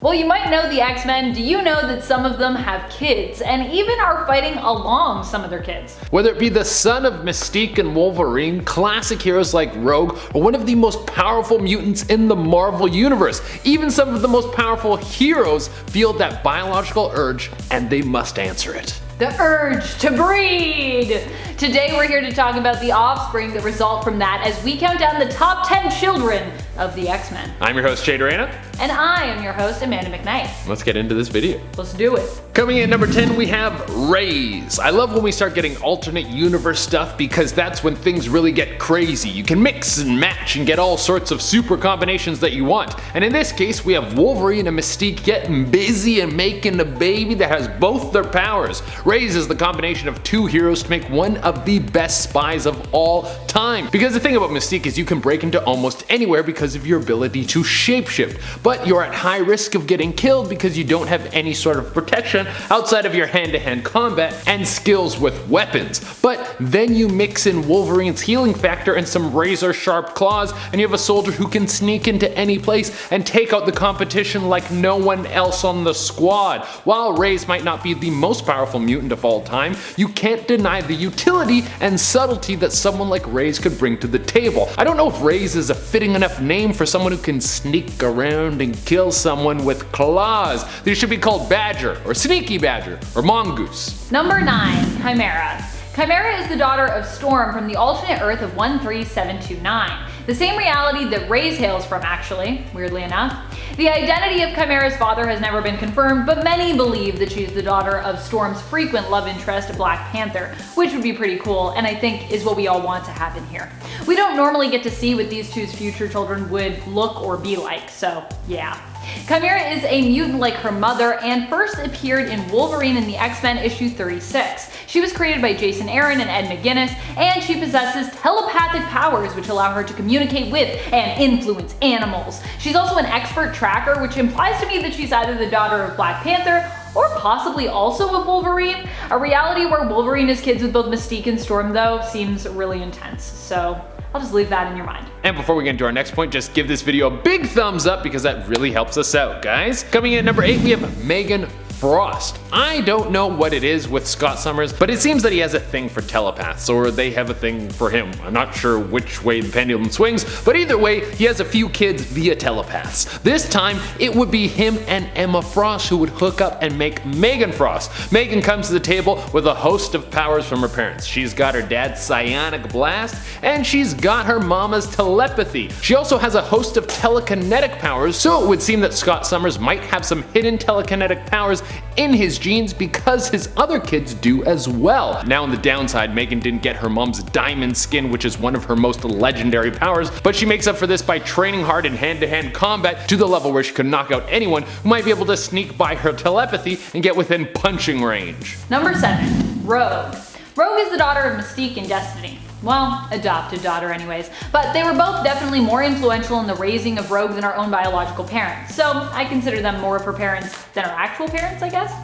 Well, you might know the X-Men. Do you know that some of them have kids and even are fighting along some of their kids? Whether it be the son of Mystique and Wolverine, classic heroes like Rogue, or one of the most powerful mutants in the Marvel Universe, even some of the most powerful heroes feel that biological urge and they must answer it. The urge to breed! Today we're here to talk about the offspring that result from that as we count down the top 10 children of the X-Men. I'm your host, Jade Arena. And I am your host, Amanda McKnight. Let's get into this video. Let's do it. Coming in at number 10, we have Rays. I love when we start getting alternate universe stuff because that's when things really get crazy. You can mix and match and get all sorts of super combinations that you want. And in this case, we have Wolverine and Mystique getting busy and making a baby that has both their powers. Rays is the combination of two heroes to make one of the best spies of all time. Because the thing about Mystique is you can break into almost anywhere because of your ability to shapeshift, but you're at high risk of getting killed because you don't have any sort of protection outside of your hand-to-hand combat and skills with weapons. But then you mix in Wolverine's healing factor and some razor sharp claws, and you have a soldier who can sneak into any place and take out the competition like no one else on the squad. While Rays might not be the most powerful mutant of all time, you can't deny the utility and subtlety that someone like Rays could bring to the table. I don't know if Rays is a fitting enough name for someone who can sneak around and kill someone with claws. They should be called Badger, or Sneaky Badger, or Mongoose. Number 9, Chimera. Chimera is the daughter of Storm from the alternate Earth of 13729. The same reality that Rays hails from, actually, weirdly enough. The identity of Chimera's father has never been confirmed, but many believe that she's the daughter of Storm's frequent love interest, Black Panther, which would be pretty cool, and I think is what we all want to happen here. We don't normally get to see what these two's future children would look or be like, so yeah. Chimera is a mutant like her mother and first appeared in Wolverine in the X-Men issue 36. She was created by Jason Aaron and Ed McGuinness, and she possesses telepathic powers which allow her to communicate with and influence animals. She's also an expert tracker, which implies to me that she's either the daughter of Black Panther or possibly also of Wolverine. A reality where Wolverine is kids with both Mystique and Storm though seems really intense, so I'll just leave that in your mind. And before we get into our next point, just give this video a big thumbs up because that really helps us out, guys. Coming in at number 8, we have Megan Frost. I don't know what it is with Scott Summers, but it seems that he has a thing for telepaths, or they have a thing for him. I'm not sure which way the pendulum swings, but either way, he has a few kids via telepaths. This time, it would be him and Emma Frost who would hook up and make Megan Frost. Megan comes to the table with a host of powers from her parents. She's got her dad's psionic blast, and she's got her mama's telepathy. She also has a host of telekinetic powers, so it would seem that Scott Summers might have some hidden telekinetic powers in his genes because his other kids do as well. Now on the downside, Megan didn't get her mom's diamond skin, which is one of her most legendary powers, but she makes up for this by training hard in hand-to-hand combat to the level where she could knock out anyone who might be able to sneak by her telepathy and get within punching range. Number 7, Rogue. Rogue is the daughter of Mystique and Destiny. Well, adopted daughter anyways, but they were both definitely more influential in the raising of Rogue than our own biological parents, so I consider them more of her parents than her actual parents, I guess?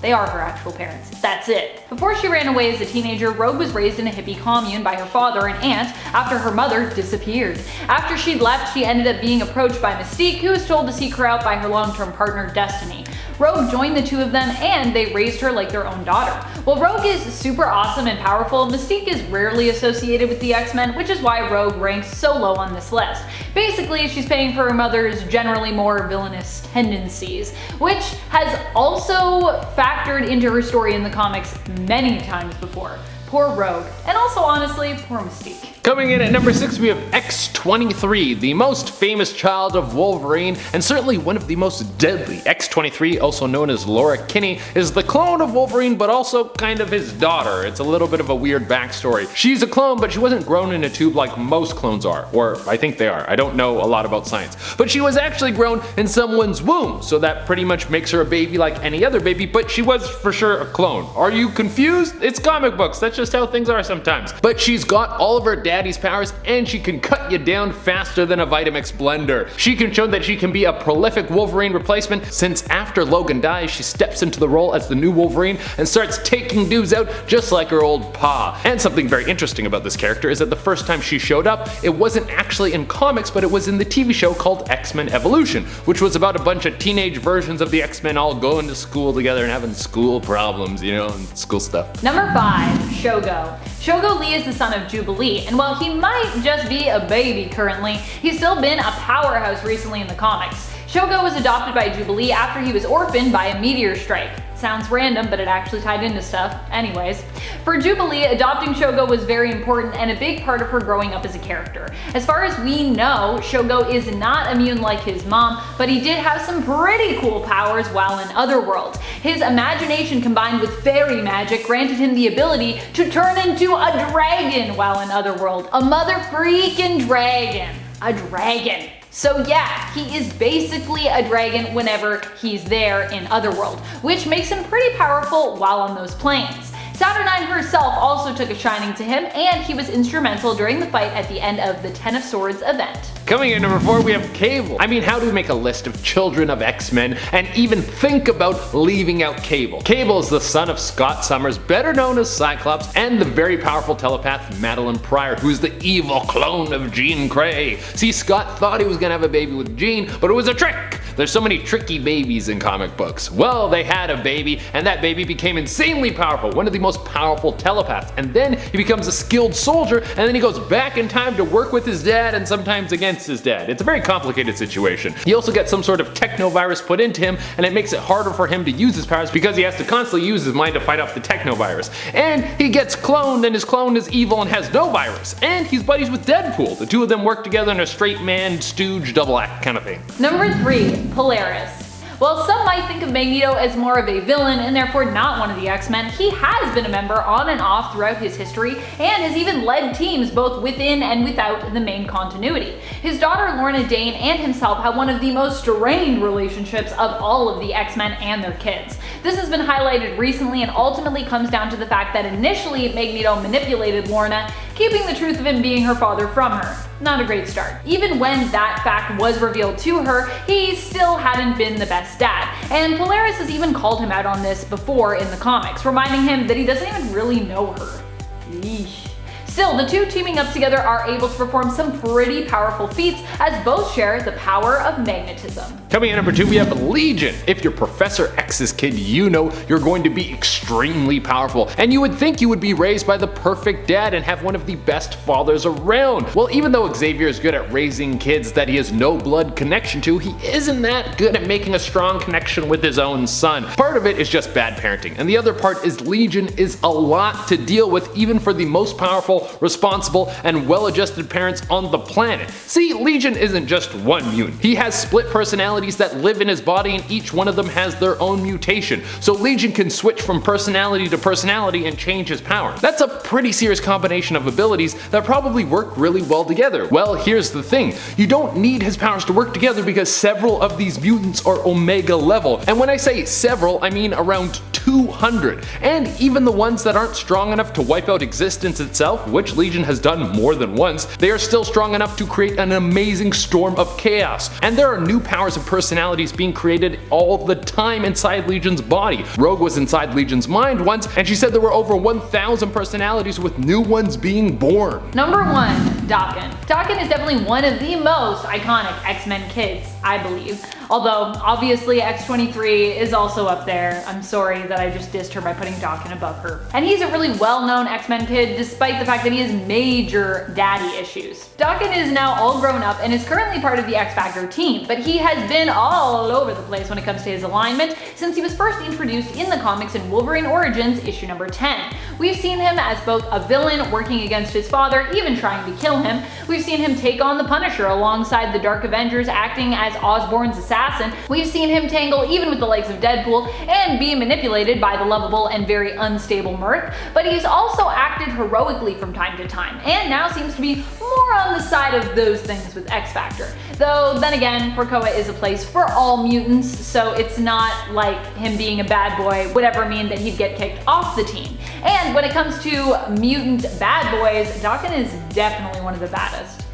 They are her actual parents. That's it. Before she ran away as a teenager, Rogue was raised in a hippie commune by her father and aunt after her mother disappeared. After she'd left, she ended up being approached by Mystique, who was told to seek her out by her long-term partner, Destiny. Rogue joined the two of them and they raised her like their own daughter. While Rogue is super awesome and powerful, Mystique is rarely associated with the X-Men, which is why Rogue ranks so low on this list. Basically, she's paying for her mother's generally more villainous tendencies, which has also factored into her story in the comics many times before. Poor Rogue, and also honestly, poor Mystique. Coming in at number 6, we have X-23, the most famous child of Wolverine, and certainly one of the most deadly. X-23, also known as Laura Kinney, is the clone of Wolverine, but also kind of his daughter. It's a little bit of a weird backstory. She's a clone, but she wasn't grown in a tube like most clones are, or I think they are. I don't know a lot about science. But she was actually grown in someone's womb, so that pretty much makes her a baby like any other baby, but she was for sure a clone. Are you confused? It's comic books, that's just just how things are sometimes. But she's got all of her daddy's powers, and she can cut you down faster than a Vitamix blender. She can show that she can be a prolific Wolverine replacement, since after Logan dies, she steps into the role as the new Wolverine and starts taking dudes out just like her old pa. And something very interesting about this character is that the first time she showed up, it wasn't actually in comics, but it was in the TV show called X-Men Evolution, which was about a bunch of teenage versions of the X-Men all going to school together and having school problems, you know, and school stuff. Number 5. Shogo. Shogo Lee is the son of Jubilee, and while he might just be a baby currently, he's still been a powerhouse recently in the comics. Shogo was adopted by Jubilee after he was orphaned by a meteor strike. Sounds random, but it actually tied into stuff. Anyways, for Jubilee, adopting Shogo was very important and a big part of her growing up as a character. As far as we know, Shogo is not immune like his mom, but he did have some pretty cool powers while in Otherworld. His imagination combined with fairy magic granted him the ability to turn into a dragon while in Otherworld. A mother freaking dragon. A dragon. So yeah, he is basically a dragon whenever he's there in Otherworld, which makes him pretty powerful while on those planes. Saturnine herself also took a shining to him, and he was instrumental during the fight at the end of the Ten of Swords event. Coming in number 4, we have Cable. I mean, how do we make a list of children of X-Men and even think about leaving out Cable? Cable is the son of Scott Summers, better known as Cyclops, and the very powerful telepath Madeline Pryor, who's the evil clone of Jean Grey. See, Scott thought he was gonna have a baby with Jean, but it was a trick! There's so many tricky babies in comic books. Well, they had a baby, and that baby became insanely powerful, one of the most powerful telepaths, and then he becomes a skilled soldier, and then he goes back in time to work with his dad and sometimes against his dad. It's a very complicated situation. He also gets some sort of techno-virus put into him, and it makes it harder for him to use his powers because he has to constantly use his mind to fight off the techno-virus. And he gets cloned, and his clone is evil and has no virus. And he's buddies with Deadpool. The two of them work together in a straight man stooge double act kind of thing. Number 3. Polaris. While some might think of Magneto as more of a villain and therefore not one of the X-Men, he has been a member on and off throughout his history and has even led teams both within and without the main continuity. His daughter Lorna Dane and himself have one of the most strained relationships of all of the X-Men and their kids. This has been highlighted recently and ultimately comes down to the fact that initially Magneto manipulated Lorna, keeping the truth of him being her father from her. Not a great start. Even when that fact was revealed to her, he still hadn't been the best dad, and Polaris has even called him out on this before in the comics, reminding him that he doesn't even really know her. Yeesh. Still, the two teaming up together are able to perform some pretty powerful feats as both share the power of magnetism. Coming in number 2, we have Legion. If you're Professor X's kid, you know you're going to be extremely powerful, and you would think you would be raised by the perfect dad and have one of the best fathers around. Well, even though Xavier is good at raising kids that he has no blood connection to, he isn't that good at making a strong connection with his own son. Part of it is just bad parenting, and the other part is Legion is a lot to deal with even for the most powerful, responsible, and well-adjusted parents on the planet. See, Legion isn't just one mutant. He has split personalities that live in his body, and each one of them has their own mutation. So Legion can switch from personality to personality and change his power. That's a pretty serious combination of abilities that probably work really well together. Well, here's the thing. You don't need his powers to work together because several of these mutants are Omega level. And when I say several, I mean around 200. And even the ones that aren't strong enough to wipe out existence itself, which Legion has done more than once, they are still strong enough to create an amazing storm of chaos. And there are new powers and personalities being created all the time inside Legion's body. Rogue was inside Legion's mind once, and she said there were over 1,000 personalities with new ones being born. Number 1. Dawson. Dawson is definitely one of the most iconic X-Men kids, I believe. Although, obviously X-23 is also up there. I'm sorry that I just dissed her by putting Dawson above her. And he's a really well-known X-Men kid despite the fact that he has major daddy issues. Dawson is now all grown up and is currently part of the X-Factor team, but he has been all over the place when it comes to his alignment since he was first introduced in the comics in Wolverine Origins issue number 10. We've seen him as both a villain working against his father, even trying to kill him. We've seen him take on the Punisher alongside the Dark Avengers, acting as Osborn's assassin, assassin. We've seen him tangle even with the likes of Deadpool and be manipulated by the lovable and very unstable Mirth, but he's also acted heroically from time to time, and now seems to be more on the side of those things with X Factor. Though, then again, Krakoa is a place for all mutants, so it's not like him being a bad boy would ever mean that he'd get kicked off the team. And when it comes to mutant bad boys, Dawson is definitely one of the baddest.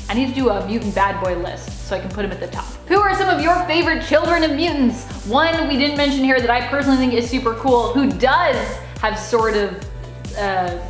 I need to do a mutant bad boy list so I can put him at the top. Who are some of your favorite children of mutants? One we didn't mention here that I personally think is super cool, who does have sort of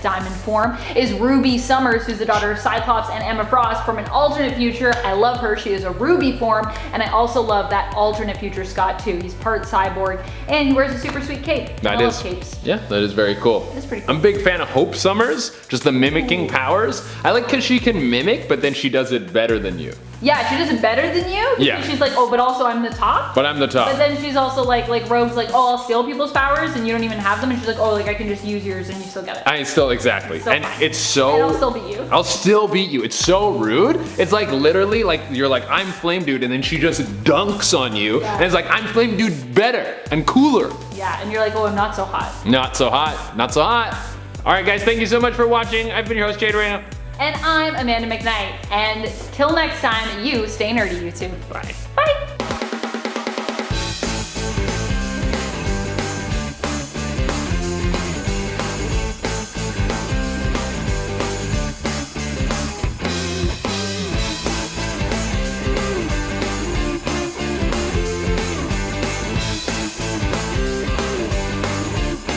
diamond form, is Ruby Summers, who's the daughter of Cyclops and Emma Frost from an alternate future. I love her. She is a Ruby form, and I also love that alternate future Scott too. He's part cyborg and he wears a super sweet cape. That is, capes. Yeah, that is very cool. It's pretty cool. I'm a big fan of Hope Summers, just the mimicking powers. I like because she can mimic, but then she does it better than you. Yeah, she does it better than you. Yeah. She's like, oh, but also I'm the top. But I'm the top. But then she's also like Rogue's like, oh, I'll steal people's powers and you don't even have them. And she's like, oh, like I can just use yours and you still get it. I still, exactly. It's so and fine. it's so. And I'll still beat you. I'll still beat you. It's so rude. It's like literally like you're like, I'm Flame Dude, and then she just dunks on you. Yeah. And it's like, I'm Flame Dude better and cooler. Yeah, and you're like, oh, I'm not so hot. Not so hot. Not so hot. All right, guys, thank you so much for watching. I've been your host, Jade Reyna. And I'm Amanda McKnight. And till next time, you stay nerdy, YouTube. Bye. Bye.